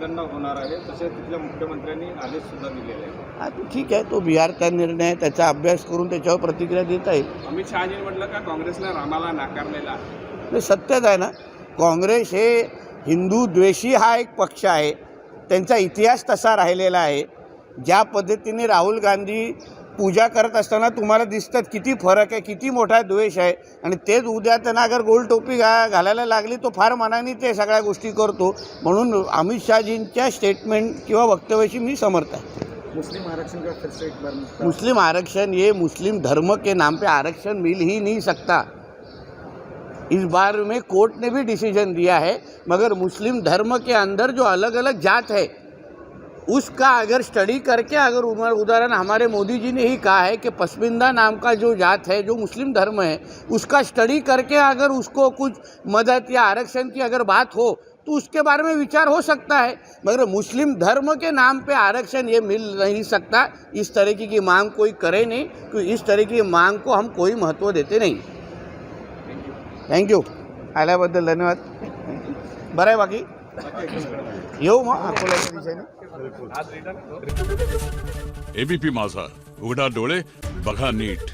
जनगणना होणार आहे, तसेच तिथल्या मुख्यमंत्र्यांनी आदेश सुद्धा दिलेले आहे. आता ठीक आहे, तो बिहारचा निर्णय आहे, त्याचा अभ्यास करून त्याच्यावर प्रतिक्रिया देता येईल. अमित शहाजींनी म्हटलं का काँग्रेसने रामाला नाकारलेला आहे. हे सत्यच आहे ना. काँग्रेस हे हिंदू द्वेषी हा एक पक्ष आहे. त्यांचा इतिहास तसा राहिलेला आहे. ज्या पद्धतीने राहुल गांधी पूजा करत असताना तुम्हाला दिसतात किती फरक आहे, किती मोठा द्वेष आहे. आणि तेच उद्या त्यांना अगर गोल टोपी घालायला लागली तो फार मनाने ते सगळ्या गोष्टी करतो. म्हणून अमित शहाजींच्या स्टेटमेंट किंवा वक्तव्याशी मी समर्थ आहे. मुस्लिम आरक्षण का फिर से एक बार मुस्लिम आरक्षण ये मुस्लिम धर्म के नाम पे आरक्षण मिल ही नहीं सकता. इस बार में कोर्ट ने भी डिसीजन दिया है, मगर मुस्लिम धर्म के अंदर जो अलग अलग जात है उसका अगर स्टडी करके, अगर उदाहरण हमारे मोदी जी ने ही कहा है कि पसमिंदा नाम का जो जात है, जो मुस्लिम धर्म है, उसका स्टडी करके अगर उसको कुछ मदद या आरक्षण की अगर बात हो तो उसके बारे में विचार हो सकता है. मगर मुस्लिम धर्म के नाम पे आरक्षण ये मिल नहीं सकता. इस तरीके की मांग कोई करे नहीं, क्योंकि इस तरह की मांग को हम कोई महत्व देते नहीं. थँक्यू. आल्याबद्दल धन्यवाद. बरं आहे बाकी येऊ मग अकोल्याच्या दिशेने. एबीपी माझा, उघडा डोळे बघा नीट.